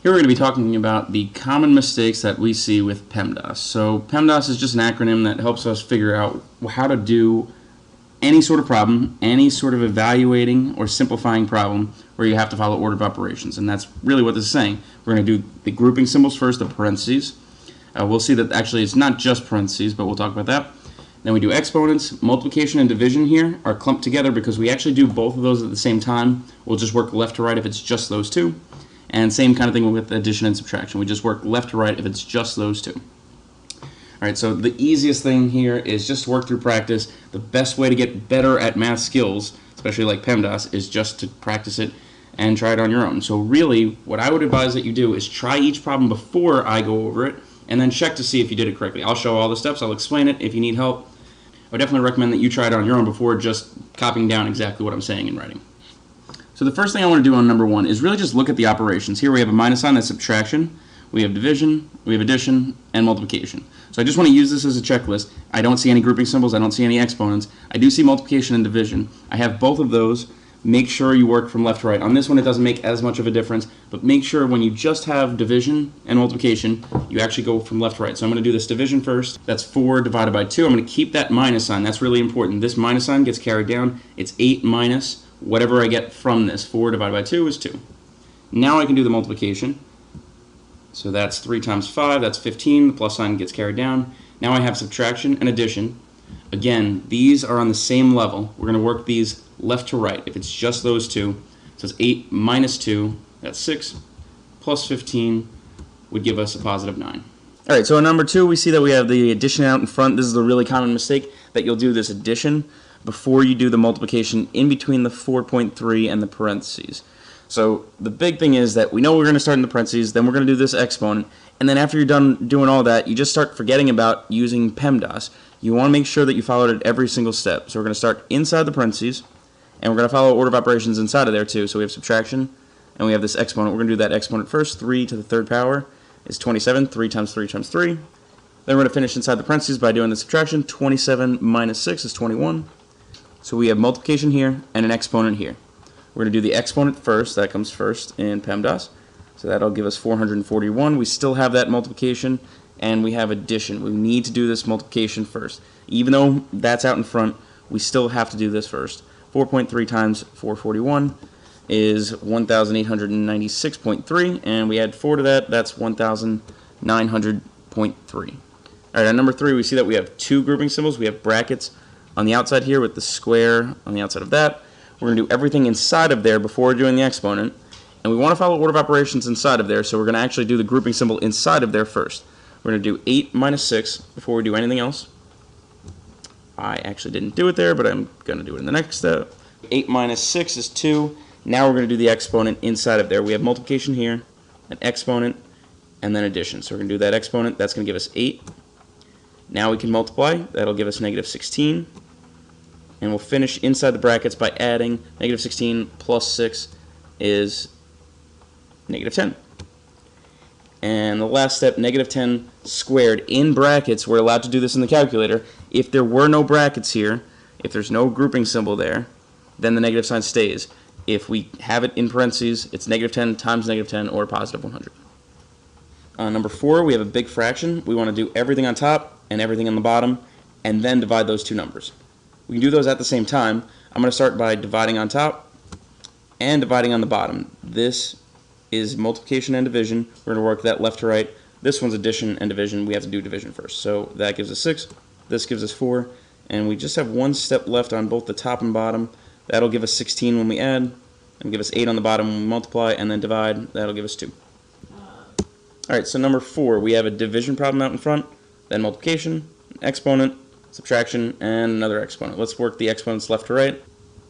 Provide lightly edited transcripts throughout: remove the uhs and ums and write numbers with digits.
Here we're going to be talking about the common mistakes that we see with PEMDAS. So PEMDAS is just an acronym that helps us figure out how to do any sort of problem, any sort of evaluating or simplifying problem where you have to follow order of operations. And that's really what this is saying. We're going to do the grouping symbols first, the parentheses. We'll see that actually it's not just parentheses, but we'll talk about that. Then we do exponents. Multiplication and division here are clumped together because we actually do both of those at the same time. We'll just work left to right if it's just those two. And same kind of thing with addition and subtraction. We just work left to right if it's just those two. Alright, so the easiest thing here is just work through practice. The best way to get better at math skills, especially like PEMDAS, is just to practice it and try it on your own. So really, what I would advise that you do is try each problem before I go over it, and then check to see if you did it correctly. I'll show all the steps, I'll explain it if you need help. I would definitely recommend that you try it on your own before just copying down exactly what I'm saying in writing. So the first thing I want to do on number one is really just look at the operations. Here we have a minus sign, that's subtraction. We have division, we have addition, and multiplication. So I just want to use this as a checklist. I don't see any grouping symbols, I don't see any exponents. I do see multiplication and division. I have both of those. Make sure you work from left to right. On this one it doesn't make as much of a difference, but make sure when you just have division and multiplication, you actually go from left to right. So I'm going to do this division first. That's 4 divided by 2. I'm going to keep that minus sign. That's really important. This minus sign gets carried down. It's 8 minus whatever I get from this. 4 divided by 2 is 2. Now I can do the multiplication. So that's 3 times 5, that's 15. The plus sign gets carried down. Now I have subtraction and addition. Again, these are on the same level. We're going to work these left to right if it's just those two. So it's 8 minus 2, that's 6, plus 15 would give us a positive 9. Alright, so in number 2 we see that we have the addition out in front. This is a really common mistake, that you'll do this addition before you do the multiplication in between the 4.3 and the parentheses. So the big thing is that we know we're going to start in the parentheses, then we're going to do this exponent, and then after you're done doing all that, you just start forgetting about using PEMDAS. You want to make sure that you followed it every single step. So we're going to start inside the parentheses, and we're going to follow order of operations inside of there too. So we have subtraction, and we have this exponent. We're going to do that exponent first. 3 to the third power is 27. 3 times 3 times 3. Then we're going to finish inside the parentheses by doing the subtraction. 27 minus 6 is 21. So we have multiplication here and an exponent here. We're going to do the exponent first. That comes first in PEMDAS. So that'll give us 441. We still have that multiplication, and we have addition. We need to do this multiplication first. Even though that's out in front, we still have to do this first. 4.3 times 441 is 1,896.3, and we add 4 to that, that's 1,900.3. Alright, on number 3 we see that we have two grouping symbols. We have brackets on the outside here with the square on the outside of that. We're going to do everything inside of there before doing the exponent, and we want to follow order of operations inside of there, so we're going to actually do the grouping symbol inside of there first. We're going to do 8 minus 6 before we do anything else. I actually didn't do it there, but I'm going to do it in the next step. 8 minus 6 is 2. Now we're going to do the exponent inside of there. We have multiplication here, an exponent, and then addition. So we're going to do that exponent. That's going to give us 8. Now we can multiply. That'll give us negative 16. And we'll finish inside the brackets by adding negative 16 plus 6 is negative 10. And the last step, negative 10 squared in brackets. We're allowed to do this in the calculator. If there were no brackets here, if there's no grouping symbol there, then the negative sign stays. If we have it in parentheses, it's negative 10 times negative 10 or positive 100. Number 4, we have a big fraction. We want to do everything on top and everything on the bottom, and then divide those two numbers. We can do those at the same time. I'm going to start by dividing on top and dividing on the bottom. This is multiplication and division. We're going to work that left to right. This one's addition and division. We have to do division first. So that gives us 6. This gives us 4. And we just have one step left on both the top and bottom. That'll give us 16 when we add, and give us 8 on the bottom when we multiply, and then divide. That'll give us 2. Alright, so number 4, we have a division problem out in front, then multiplication, an exponent, subtraction, and another exponent. Let's work the exponents left to right.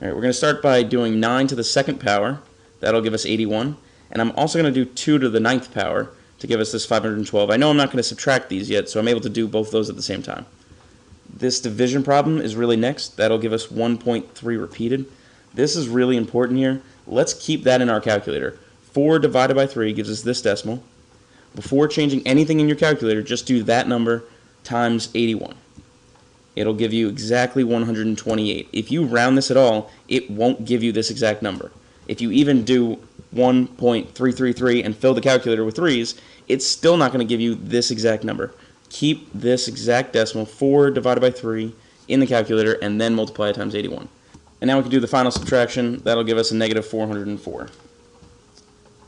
Alright, we're going to start by doing 9 to the second power. That'll give us 81. And I'm also going to do 2 to the ninth power to give us this 512. I know I'm not going to subtract these yet, so I'm able to do both those at the same time. This division problem is really next. That'll give us 1.3 repeated. This is really important here. Let's keep that in our calculator. 4 divided by 3 gives us this decimal. Before changing anything in your calculator, just do that number times 81. It'll give you exactly 128. If you round this at all, it won't give you this exact number. If you even do 1.333 and fill the calculator with 3's, it's still not going to give you this exact number. Keep this exact decimal, 4 divided by 3, in the calculator, and then multiply it times 81. And now we can do the final subtraction. That'll give us a negative 404.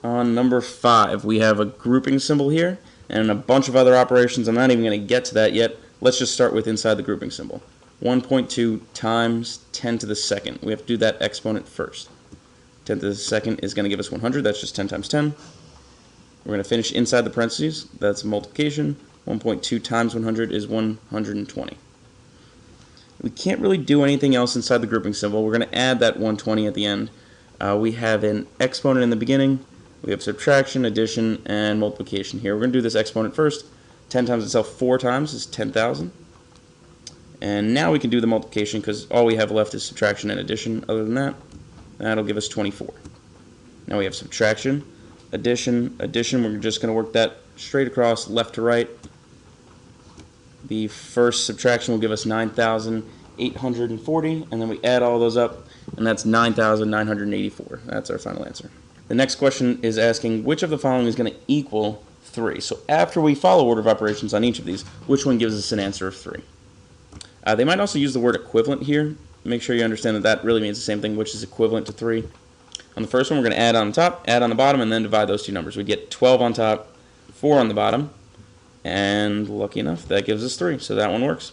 On number 5, we have a grouping symbol here, and a bunch of other operations. I'm not even going to get to that yet. Let's just start with inside the grouping symbol. 1.2 times 10 to the second. We have to do that exponent first. 10 to the second is going to give us 100. That's just 10 times 10. We're going to finish inside the parentheses. That's multiplication. 1.2 times 100 is 120. We can't really do anything else inside the grouping symbol. We're going to add that 120 at the end. We have an exponent in the beginning. We have subtraction, addition, and multiplication here. We're going to do this exponent first. 10 times itself 4 times is 10,000. And now we can do the multiplication because all we have left is subtraction and addition. Other than that, that'll give us 24. Now we have subtraction, addition, addition. We're just going to work that straight across, left to right. The first subtraction will give us 9,840, and then we add all those up, and that's 9,984. That's our final answer. The next question is asking which of the following is going to equal 3. So after we follow order of operations on each of these, which one gives us an answer of 3? They might also use the word equivalent here. Make sure you understand that that really means the same thing, which is equivalent to 3. On the first one, we're going to add on top, add on the bottom, and then divide those two numbers. We get 12 on top, 4 on the bottom, and lucky enough, that gives us 3, so that one works.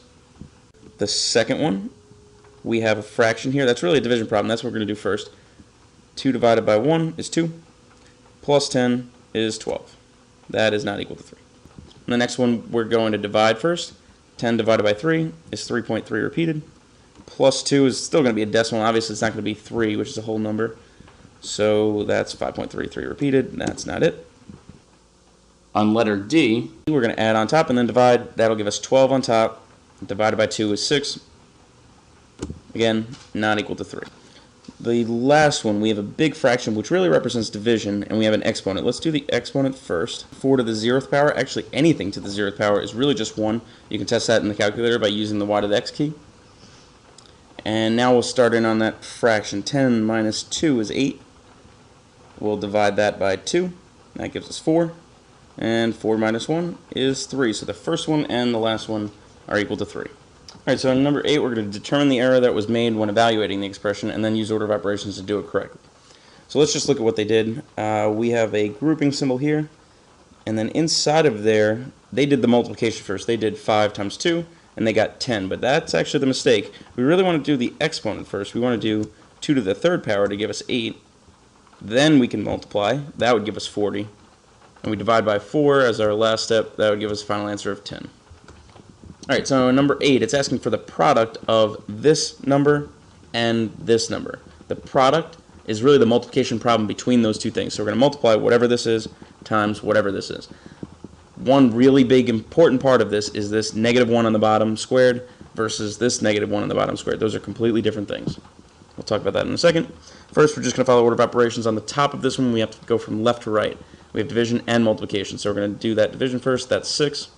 The second one, we have a fraction here. That's really a division problem. That's what we're going to do first. 2 divided by 1 is 2, plus 10 is 12. That is not equal to 3. And the next one, we're going to divide first. 10 divided by 3 is 3.3 repeated. Plus 2 is still going to be a decimal. Obviously, it's not going to be 3, which is a whole number. So that's 5.33 repeated. That's not it. On letter D, we're going to add on top and then divide. That'll give us 12 on top. Divided by 2 is 6. Again, not equal to 3. The last one, we have a big fraction, which really represents division, and we have an exponent. Let's do the exponent first. 4 to the 0th power, actually anything to the 0th power is really just 1. You can test that in the calculator by using the y to the x key. And now we'll start in on that fraction. 10 minus 2 is 8. We'll divide that by 2. That gives us 4. And 4 minus 1 is 3. So the first one and the last one are equal to 3. Alright, so in number 8, we're going to determine the error that was made when evaluating the expression and then use order of operations to do it correctly. So let's just look at what they did. We have a grouping symbol here, and then inside of there, they did the multiplication first. They did 5 times 2, and they got 10, but that's actually the mistake. We really want to do the exponent first. We want to do 2 to the 3rd power to give us 8. Then we can multiply. That would give us 40. And we divide by 4 as our last step. That would give us a final answer of 10. Alright, so number 8, it's asking for the product of this number and this number. The product is really the multiplication problem between those two things. So we're going to multiply whatever this is times whatever this is. One really big important part of this is this negative 1 on the bottom squared versus this negative 1 on the bottom squared. Those are completely different things. We'll talk about that in a second. First, we're just going to follow order of operations. On the top of this one, we have to go from left to right. We have division and multiplication. So we're going to do that division first. That's 6.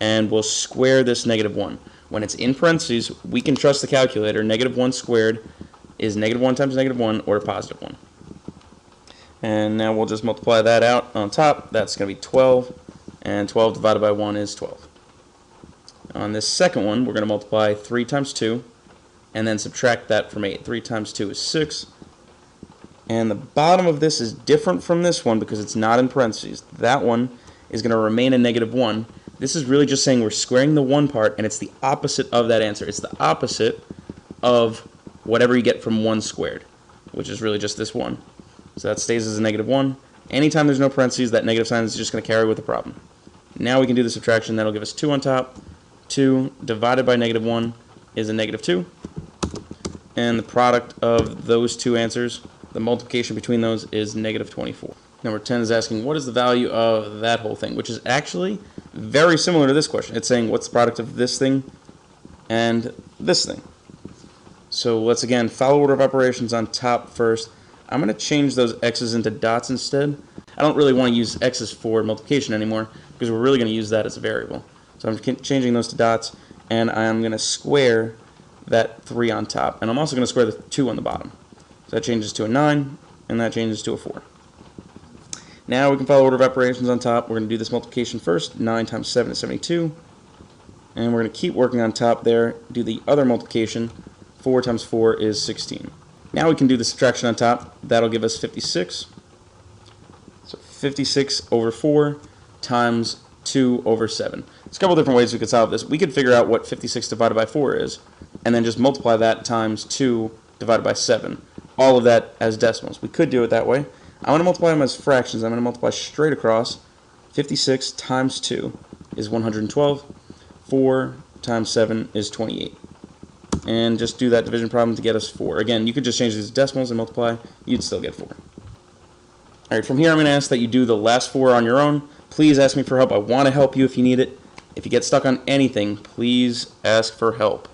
And we'll square this negative 1. When it's in parentheses, we can trust the calculator. Negative 1 squared is negative 1 times negative 1 or a positive 1. And now we'll just multiply that out on top. That's going to be 12. And 12 divided by 1 is 12. On this second one, we're going to multiply 3 times 2 and then subtract that from 8. 3 times 2 is 6. And the bottom of this is different from this one because it's not in parentheses. That one is going to remain a negative 1. This is really just saying we're squaring the 1 part, and it's the opposite of that answer. It's the opposite of whatever you get from 1 squared, which is really just this 1. So that stays as a negative 1. Anytime there's no parentheses, that negative sign is just going to carry with the problem. Now we can do the subtraction. That'll give us 2 on top. 2 divided by negative 1 is a negative 2. And the product of those two answers, the multiplication between those, is negative 24. Number 10 is asking, what is the value of that whole thing? Which is actually very similar to this question. It's saying, what's the product of this thing and this thing? So let's, again, follow order of operations on top first. I'm going to change those x's into dots instead. I don't really want to use x's for multiplication anymore because we're really going to use that as a variable. So I'm changing those to dots, and I'm going to square that 3 on top. And I'm also going to square the 2 on the bottom. So that changes to a 9, and that changes to a 4. Now we can follow order of operations on top. We're going to do this multiplication first. 9 times 7 is 72. And we're going to keep working on top there. Do the other multiplication. 4 times 4 is 16. Now we can do the subtraction on top. That'll give us 56. So 56 over 4 times 2 over 7. There's a couple different ways we could solve this. We could figure out what 56 divided by 4 is, and then just multiply that times 2 divided by 7. All of that as decimals. We could do it that way. I want to multiply them as fractions. I'm going to multiply straight across. 56 times 2 is 112. 4 times 7 is 28. And just do that division problem to get us 4. Again, you could just change these to decimals and multiply. You'd still get 4. Alright, from here I'm going to ask that you do the last 4 on your own. Please ask me for help. I want to help you if you need it. If you get stuck on anything, please ask for help.